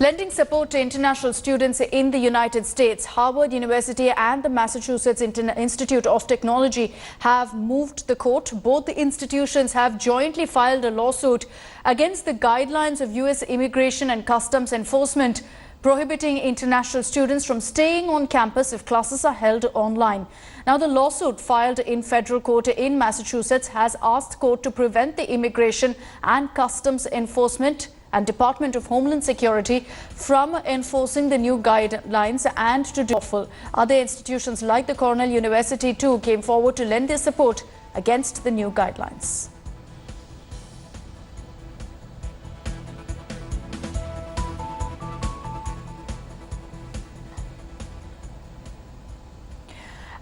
Lending support to international students in the United States, Harvard University and the Massachusetts Institute of Technology have moved the court. Both the institutions have jointly filed a lawsuit against the guidelines of U.S. Immigration and Customs Enforcement, prohibiting international students from staying on campus if classes are held online. Now, the lawsuit filed in federal court in Massachusetts has asked court to prevent the Immigration and Customs Enforcement and Department of Homeland Security from enforcing the new guidelines and to do lawful. Other institutions like the Cornell University too came forward to lend their support against the new guidelines.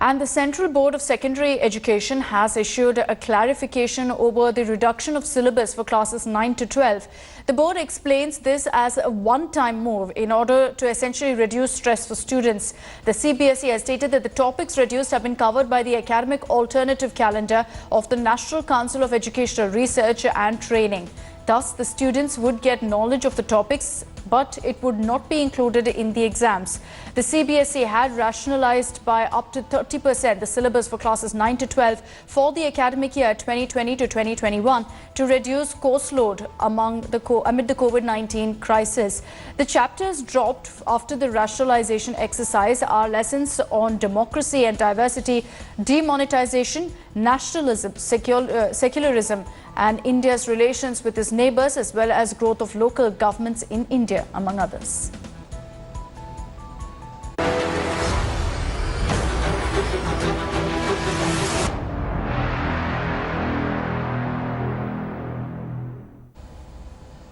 And the Central Board of Secondary Education has issued a clarification over the reduction of syllabus for classes 9 to 12. The board explains this as a one-time move in order to essentially reduce stress for students. The CBSE has stated that the topics reduced have been covered by the academic alternative calendar of the National Council of Educational Research and Training. Thus, the students would get knowledge of the topics, but it would not be included in the exams. The CBSE had rationalized by up to 30% the syllabus for classes 9 to 12 for the academic year 2020 to 2021 to reduce course load amid the COVID-19 crisis. The chapters dropped after the rationalization exercise are lessons on democracy and diversity, demonetization, nationalism, secularism, and India's relations with its neighbors, as well as growth of local governments in India, among others.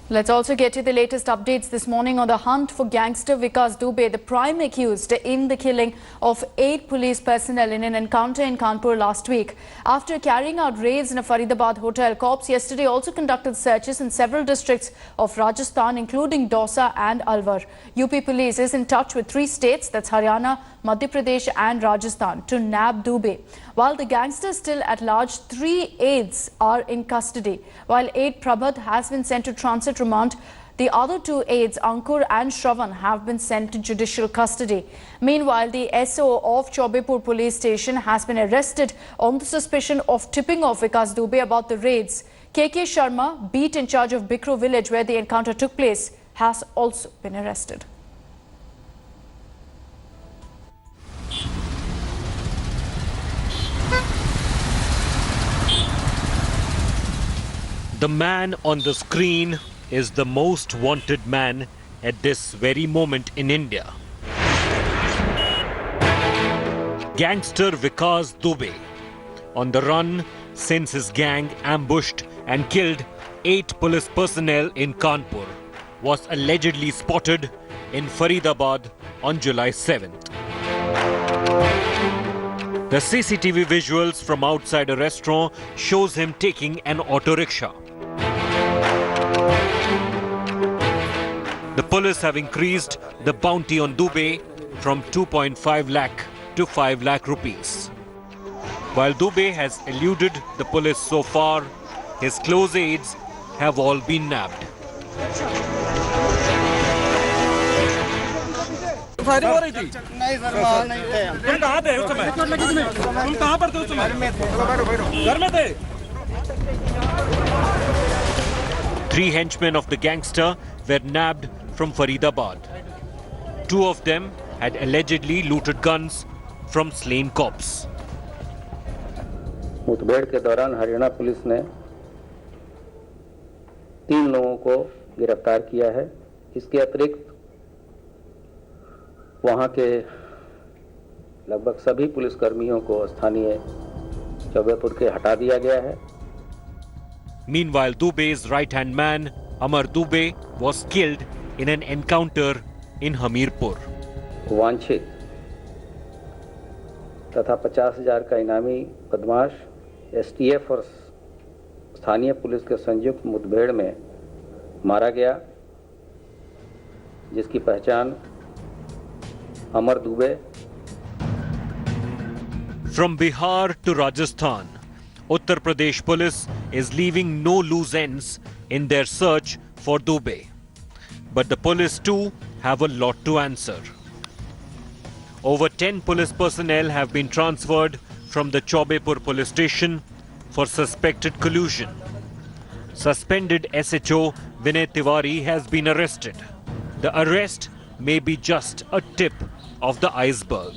Let's also get to the latest updates this morning on the hunt for gangster Vikas Dubey, the prime accused in the killing of 8 police personnel in an encounter in Kanpur last week. After carrying out raids in a Faridabad hotel, cops yesterday also conducted searches in several districts of Rajasthan, including Dausa and Alwar. UP police is in touch with 3 states, that's Haryana, Madhya Pradesh and Rajasthan, to nab Dubey. While the gangster is still at large, 3 aides are in custody. While aide Prabhat has been sent to transit remand, the other 2 aides, Ankur and Shravan, have been sent to judicial custody. Meanwhile, the SO of Chaubepur police station has been arrested on the suspicion of tipping off Vikas Dubey about the raids. KK Sharma, beat in charge of Bikru village where the encounter took place, has also been arrested. The man on the screen is the most wanted man at this very moment in India. Gangster Vikas Dubey, on the run since his gang ambushed and killed 8 police personnel in Kanpur, was allegedly spotted in Faridabad on July 7th. The CCTV visuals from outside a restaurant shows him taking an auto rickshaw. The police have increased the bounty on Dubey from 2.5 lakh to 5 lakh rupees. While Dubey has eluded the police so far, his close aides have all been nabbed. नहीं sir वहाँ नहीं थे हम। तुम कहाँ थे उस समय? तुम कहाँ पर थे उस समय? घर में थे। 3 henchmen of the gangster were nabbed from Faridabad. 2 of them had allegedly looted guns from slain cops. मुठभेड़ के दौरान हरियाणा पुलिस ने 3 लोगों को गिरफ्तार किया है। इसके अतिरिक्त वहां के लगभग सभी पुलिसकर्मियों को स्थानीय चौबेपुर के हटा दिया गया है। Meanwhile, Dubey's right-hand man, Amar Dubey, was killed in an encounter in Hamirpur. वांछित तथा 50,000 का इनामी बदमाश एसटीएफ और स्थानीय पुलिस के संयुक्त मुठभेड़ में मारा गया, जिसकी पहचान Amar Dubey. From Bihar to Rajasthan, Uttar Pradesh police is leaving no loose ends in their search for Dubey. but the police too have a lot to answer. Over 10 police personnel have been transferred from the Chaubepur police station for suspected collusion. Suspended SHO Vinay Tiwari has been arrested. The arrest may be just a tip of the iceberg.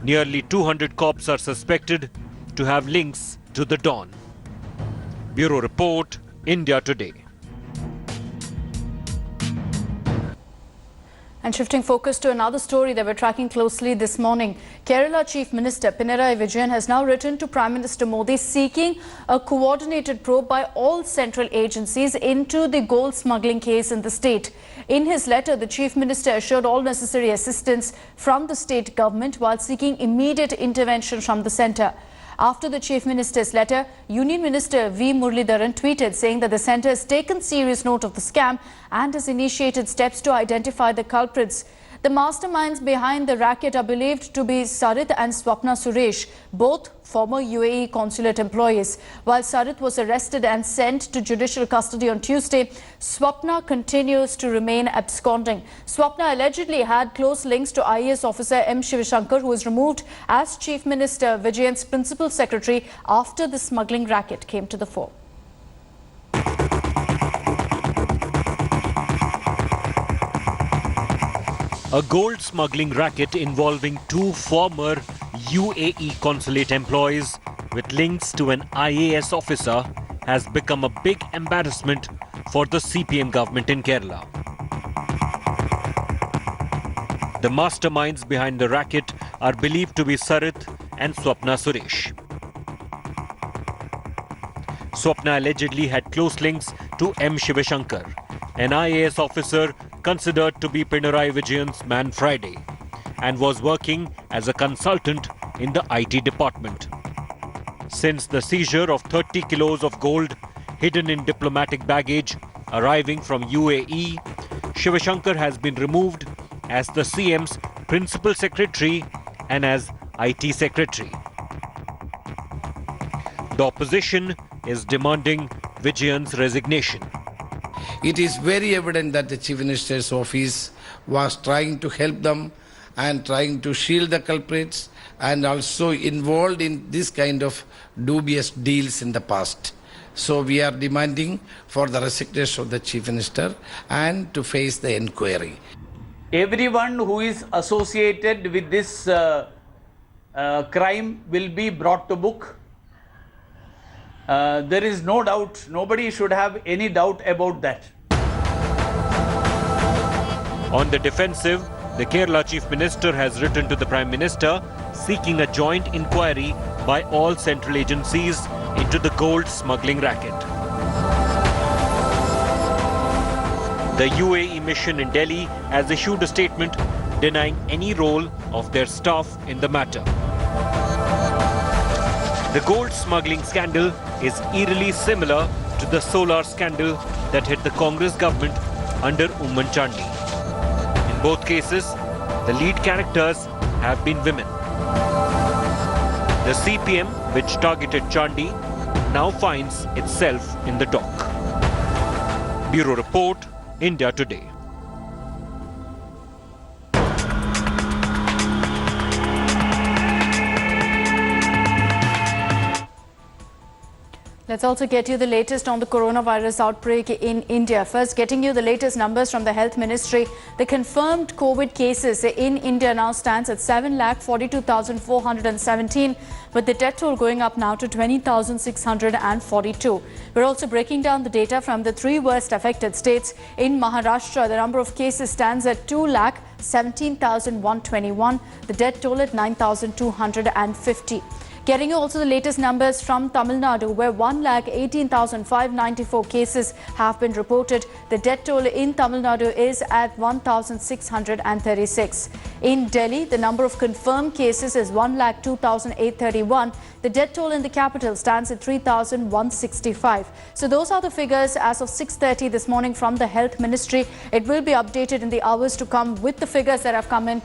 Nearly 200 cops are suspected to have links to the Dawn. Bureau Report, India Today. And shifting focus to another story that we're tracking closely this morning, Kerala Chief Minister Pinarayi Vijayan has now written to Prime Minister Modi seeking a coordinated probe by all central agencies into the gold smuggling case in the state. In his letter, the Chief Minister assured all necessary assistance from the state government while seeking immediate intervention from the centre. After the Chief Minister's letter, Union Minister V. Muralidharan tweeted saying that the centre has taken serious note of the scam and has initiated steps to identify the culprits. The masterminds behind the racket are believed to be Sarit and Swapna Suresh, both former UAE consulate employees. While Sarit was arrested and sent to judicial custody on Tuesday, Swapna continues to remain absconding. Swapna allegedly had close links to IAS officer M. Shivashankar, who was removed as Chief Minister Vijayan's principal secretary after the smuggling racket came to the fore. A gold smuggling racket involving two former UAE consulate employees with links to an IAS officer has become a big embarrassment for the CPM government in Kerala. The masterminds behind the racket are believed to be Sarit and Swapna Suresh. Swapna allegedly had close links to M. Shivashankar, an IAS officer considered to be Pinarayi Vijayan's man Friday, and was working as a consultant in the IT department. Since the seizure of 30 kilos of gold hidden in diplomatic baggage arriving from UAE, Shivashankar has been removed as the CM's principal secretary and as IT secretary. The opposition is demanding Vijayan's resignation. It is very evident that the Chief Minister's office was trying to help them and trying to shield the culprits and also involved in this kind of dubious deals in the past. So we are demanding for the resignation of the Chief Minister and to face the inquiry. Everyone who is associated with this crime will be brought to book. There is no doubt, nobody should have any doubt about that. On the defensive, the Kerala Chief Minister has written to the Prime Minister seeking a joint inquiry by all central agencies into the gold smuggling racket. The UAE mission in Delhi has issued a statement denying any role of their staff in the matter. The gold smuggling scandal is eerily similar to the solar scandal that hit the Congress government under Umman Chandi. In both cases, the lead characters have been women. The CPM, which targeted Chandi, now finds itself in the dock. Bureau Report, India Today. Let's also get you the latest on the coronavirus outbreak in India. First, getting you the latest numbers from the Health Ministry. The confirmed COVID cases in India now stands at 7,42,417, with the death toll going up now to 20,642. We're also breaking down the data from the three worst affected states. In Maharashtra, the number of cases stands at 2,17,121. The death toll at 9,250. Getting you also the latest numbers from Tamil Nadu, where 1,18,594 cases have been reported. The death toll in Tamil Nadu is at 1,636. In Delhi, the number of confirmed cases is 1,02,831. The death toll in the capital stands at 3,165. So those are the figures as of 6:30 this morning from the Health Ministry. It will be updated in the hours to come with the figures that have come in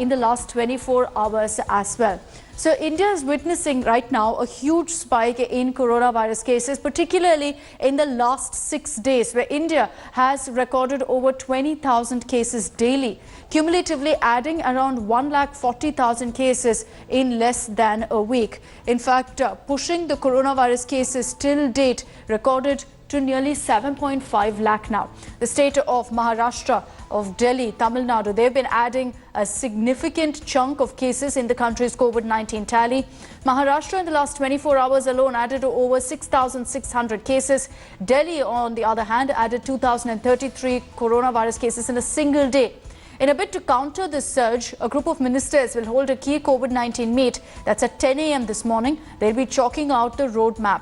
the last 24 hours as well. So India is witnessing right now a huge spike in coronavirus cases, particularly in the last 6 days, where India has recorded over 20,000 cases daily, cumulatively adding around 140,000 cases in less than a week. In fact, pushing the coronavirus cases till date recorded to nearly 7.5 lakh now. The state of Maharashtra, of Delhi, Tamil Nadu, they've been adding a significant chunk of cases in the country's COVID-19 tally. Maharashtra in the last 24 hours alone added over 6,600 cases. Delhi, on the other hand, added 2,033 coronavirus cases in a single day. In a bid to counter this surge, a group of ministers will hold a key COVID-19 meet. That's at 10 a.m. this morning. They'll be chalking out the roadmap.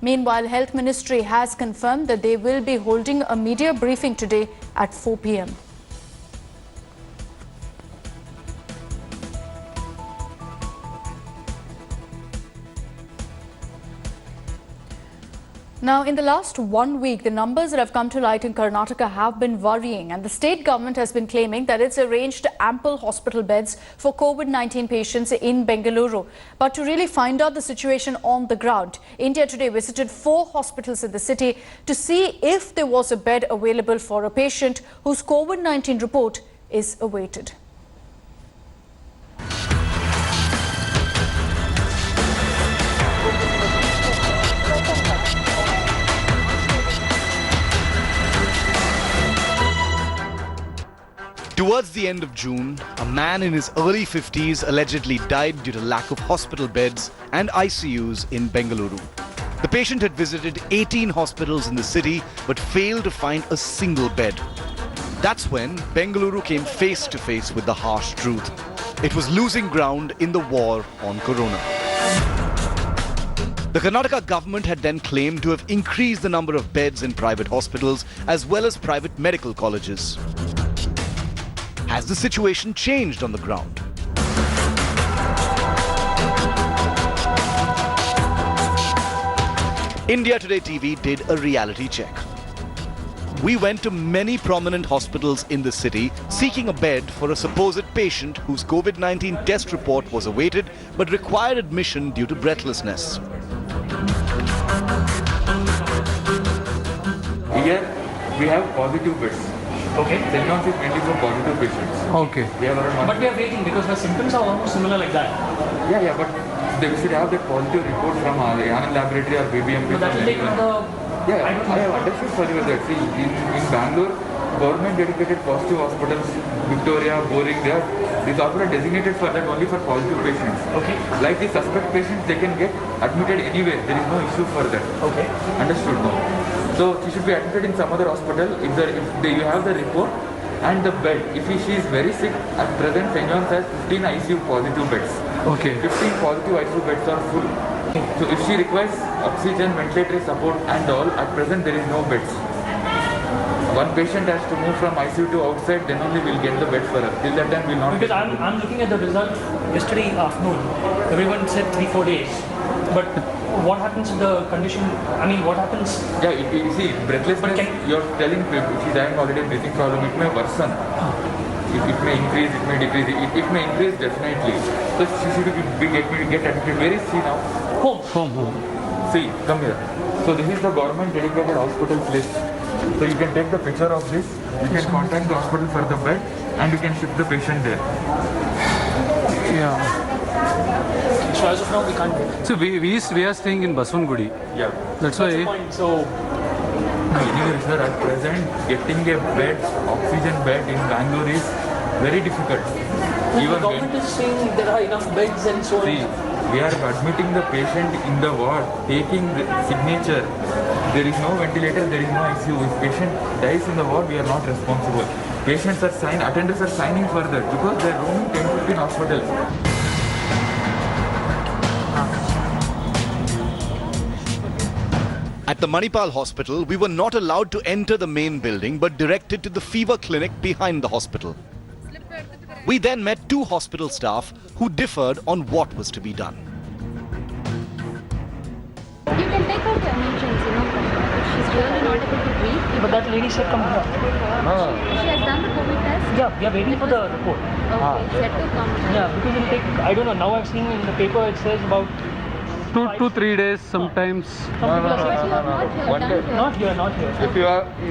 Meanwhile, Health Ministry has confirmed that they will be holding a media briefing today at 4 p.m. Now, in the last 1 week, the numbers that have come to light in Karnataka have been worrying, and the state government has been claiming that it's arranged ample hospital beds for COVID-19 patients in Bengaluru. But to really find out the situation on the ground, India Today visited 4 hospitals in the city to see if there was a bed available for a patient whose COVID-19 report is awaited. Towards the end of June, a man in his early 50s allegedly died due to lack of hospital beds and ICUs in Bengaluru. The patient had visited 18 hospitals in the city but failed to find a single bed. That's when Bengaluru came face to face with the harsh truth. It was losing ground in the war on corona. The Karnataka government had then claimed to have increased the number of beds in private hospitals as well as private medical colleges. Has the situation changed on the ground? India Today TV did a reality check. We went to many prominent hospitals in the city seeking a bed for a supposed patient whose COVID-19 test report was awaited but required admission due to breathlessness. Here we have positive beds. Okay. St. John's is mainly for positive patients. Okay. We have around But we are waiting because the symptoms are almost similar like that. yeah, but they should have that positive report from Anand Laboratory or BBMP. But that will take another... Yeah, I have understood for you that. See, in Bangalore, government dedicated positive hospitals, Victoria, Boring, these hospitals are designated for that only for positive patients. Okay. Like the suspect patients, they can get admitted anywhere. There is no issue for that. Okay. Understood now. So she should be admitted in some other hospital if you have the report and the bed. If she is very sick, at present St. John's has 15 ICU positive beds. Okay. 15 positive ICU beds are full. So if she requires oxygen, ventilatory support and all, at present there is no beds. One patient has to move from ICU to outside, then only we'll get the bed for her. Till that time we'll not. Because I'm looking at the result yesterday afternoon. Everyone said 3-4 days. But what happens to the condition? I mean, what happens? Yeah, you see, breathlessness, you're telling she's having already a breathing problem, it may worsen. It may increase, it may decrease, it may increase definitely. So she should get admitted. Where is she now? Home. See, come here. So this is the government dedicated hospitals list. So you can take the picture of this, you can contact the hospital for the bed and you can ship the patient there. Yeah. So as of now, we can't get. So we are staying in Baswangudi. Yeah. That's why. So Anyway, sir, at present, getting a bed, oxygen bed in Bangalore is very difficult. the government is saying there are enough beds and so on. See, we are admitting the patient in the ward, taking the signature. There is no ventilator, there is no ICU. If patient dies in the ward, we are not responsible. Patients are attendants are signing for that because they are roaming 10-15 hospitals. At the Manipal hospital, we were not allowed to enter the main building but directed to the fever clinic behind the hospital. We then met 2 hospital staff who differed on what was to be done. You can take her to emergency, no problem. She's really not able to breathe. But that lady said come here. She has done the COVID test. Yeah, we are waiting for the report. Okay, set to come. Yeah, because it will take, I don't know, now I've seen in the paper it says about 2 to 3 days sometimes. some people are But saying. you have not here, done here. Not here, not here.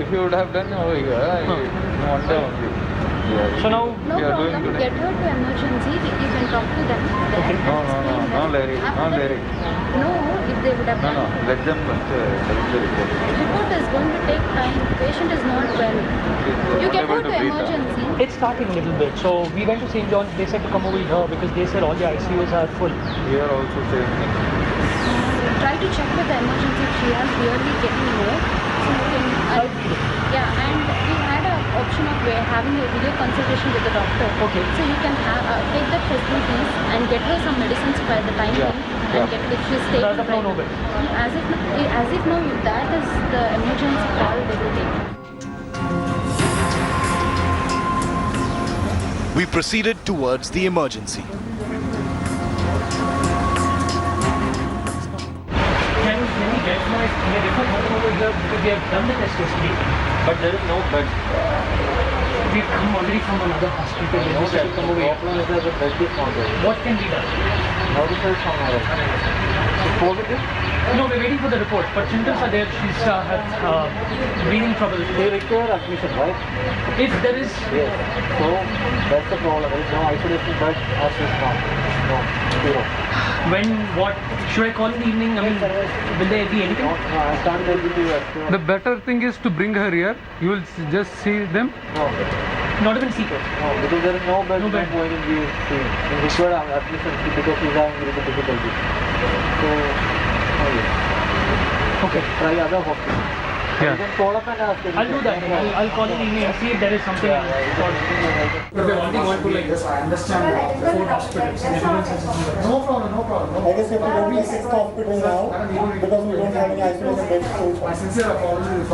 If you would have done over here, one day only. So now, No We are doing problem. today. Get her to emergency. You can talk to them. Okay. No, Larry, no, Larry. No, if they would have No, done. let them first tell the report. Report is going to take time. Patient is not well. You get her to emergency. it's starting a little bit. So we went to St. John's, they said to come over here because they said all the ICUs are full. Here also same thing. Try to check with the emergency if she has really getting low. So you can, yeah, and we had an option of having a video consultation with the doctor. Okay. So you can take the facilities and get her some medicines by the time Yeah, and get if she's taking. As of now, no bed. As if now, if that is the emergency call they will take. We proceeded towards the emergency. Can we get my refer over here because we have done the test yesterday, but there is no bed. We've come already from another hospital. We said to come over here. What can be done? Positive? No, we're waiting for the report, but symptoms are there. She's had breathing trouble. They require admission, right? If there is, Yes. So that's the problem. There is no isolation bed as of now. No, zero. when, what, should I call in the evening? I mean, will there be anything? No, I can't able to assure. The better thing is to bring her here. You will just see them. No, Not even seeker. no, because there is no bed No bed. going to be seen. We require admission because he's having a little difficulty. So, no, yes. Okay. Try other hospitals. Yeah. You can call up and ask him. I'll do that. I'll call in the evening and see if there is something. But we're wanting one to like this. I understand 4 hospitals. Everyone says it's No problem. I guess you have to go to the 6th hospital now because we don't have any isolation beds. My sincere apologies.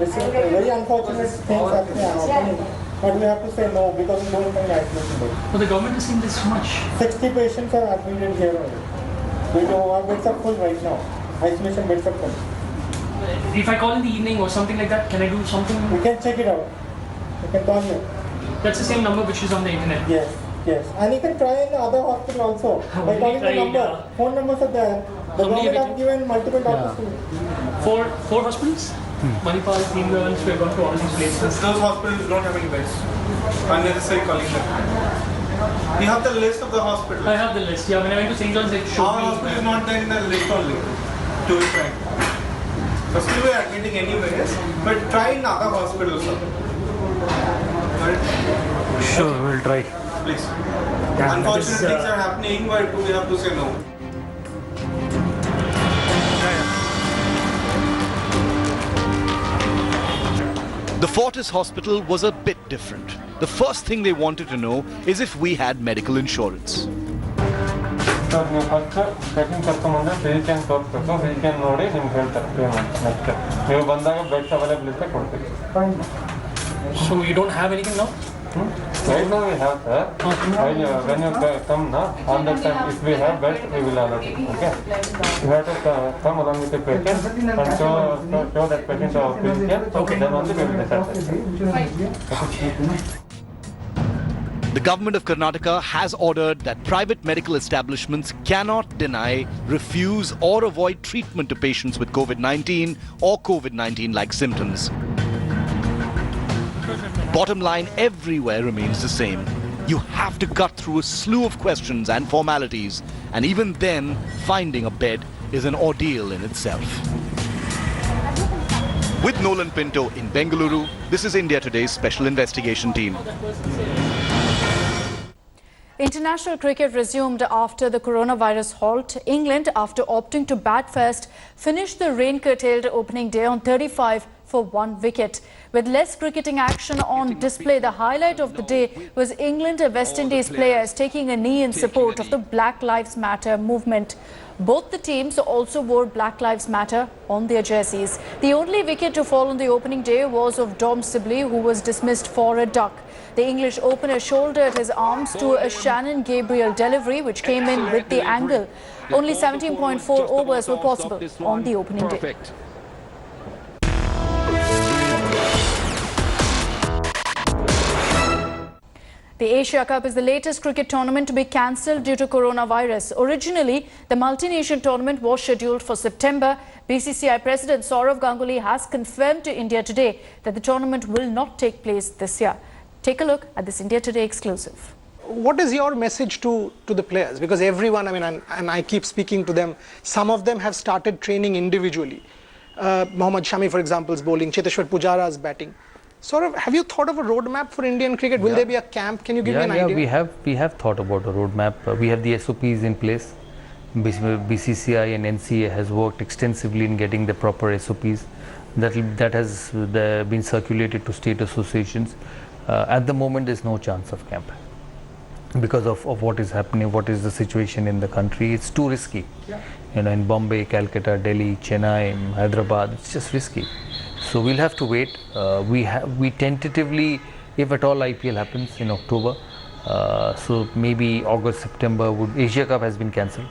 This is very unfortunate things happening. But we have to say no because we don't have any isolation beds. So the government is saying this much. 60 patients are admitted here only. We don't have beds are full right now. Isolation beds are full. If I call in the evening or something like that, can I do something? We can check it out. You can call me. That's the same number which is on the internet. Yes. And you can try in the other hospital also. By calling the number. Phone numbers are there. The government have given multiple doctors to you. 4 hospitals? Manipal, Teamgirls, we've gone to all these places. Those hospitals don't have any beds. Unnecessary calling them. We have the list of the hospitals. I have the list. Yeah, when I went to St. John's, it showed Our me. hospital is not there in the list only. To be frank. So still we are admitting anyways, but try in other hospitals. Right? Sure, we'll try. Please. Yeah, Unfortunate things are happening, but we have to say no. The Fortis Hospital was a bit different. The first thing they wanted to know is if we had medical insurance. Sir, you first checking ಕರ್ಕೊಂಡ್ಬಂದ್ರೆ physician ತೋರಿಸ್ಬೇಕು physician ನೋಡಿ ನಿಮ್ಗೆ ಹೇಳ್ತಾರೆ payment next ನೀವು ಬಂದಾಗ beds available ಇದ್ರೆ ಕೊಡ್ತೀವಿ So you don't have anything now? Right now we have, sir. When you come now, on that time, if we have bed, we will allot it. Okay? You have to come along with the patient and show that patient to our physician. Okay. Then only we will decide. The government of Karnataka has ordered that private medical establishments cannot deny, refuse, or avoid treatment to patients with COVID-19 or COVID-19 like symptoms. Bottom line everywhere remains the same. You have to cut through a slew of questions and formalities, and even then, finding a bed is an ordeal in itself. With Nolan Pinto in Bengaluru, this is India Today's Special Investigation Team. International cricket resumed after the coronavirus halt. England, after opting to bat first, finished the rain-curtailed opening day on 35 for 1 wicket. With less cricketing action on display, the highlight of the day was England and West Indies players taking a knee in support of the Black Lives Matter movement. Both the teams also wore Black Lives Matter on their jerseys. The only wicket to fall on the opening day was of Dom Sibley, who was dismissed for a duck. The English opener shouldered his arms to a Shannon Gabriel delivery, which came in with the angle. Only 17.4 overs were possible on the opening day. The Asia Cup is the latest cricket tournament to be cancelled due to coronavirus. Originally, the multi-nation tournament was scheduled for September. BCCI President Sourav Ganguly has confirmed to India Today that the tournament will not take place this year. Take a look at this India Today exclusive. What is your message to the players? Because everyone, and I keep speaking to them, some of them have started training individually. Mohammad Shami, for example, is bowling. Cheteshwar Pujara is batting. Sort of, have you thought of a roadmap for Indian cricket? Will there be a camp? Can you give me an idea? We have thought about a roadmap. We have the SOPs in place. BCCI and NCA has worked extensively in getting the proper SOPs. That has been circulated to state associations. At the moment, there's no chance of camp because of what is happening, what is the situation in the country. It's too risky. You know, in Bombay, Calcutta, Delhi, Chennai, Hyderabad, it's just risky. So we'll have to wait. We tentatively, if at all IPL happens in October, so maybe August, September would. Asia Cup has been cancelled.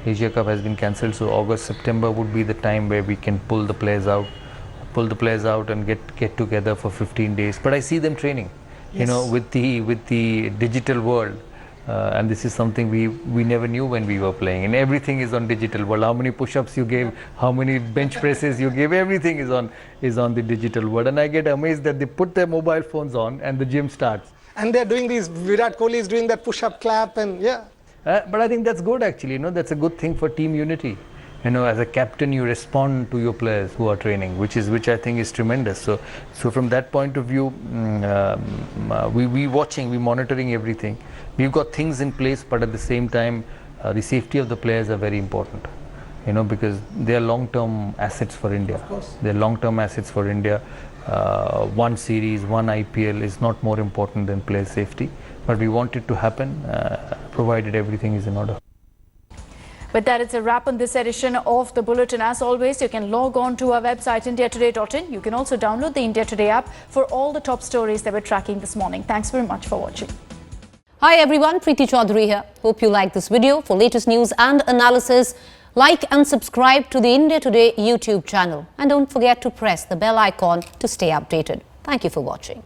Asia Cup has been cancelled, so August, September would be the time where we can pull the players out and get together for 15 days. But I see them training, you know, with the digital world. And this is something we never knew when we were playing, and everything is on digital world. How many push-ups you gave, how many bench presses you gave, everything is on the digital world. And I get amazed that they put their mobile phones on and the gym starts. And they're doing these, Virat Kohli is doing that push-up clap and yeah. But I think that's good actually, you know, that's a good thing for team unity. You know, as a captain you respond to your players who are training, which I think is tremendous. So from that point of view, we watching, we monitoring everything. We've got things in place, but at the same time, the safety of the players are very important. You know, because they are long-term assets for India. Of course. They're long-term assets for India. One series, one IPL is not more important than player safety. But we want it to happen, provided everything is in order. With that, it's a wrap on this edition of the Bulletin. As always, you can log on to our website, indiatoday.in. You can also download the India Today app for all the top stories that we're tracking this morning. Thanks very much for watching. Hi everyone, Preeti Chaudhary here. Hope you like this video. For latest news and analysis, like and subscribe to the India Today YouTube channel. And don't forget to press the bell icon to stay updated. Thank you for watching.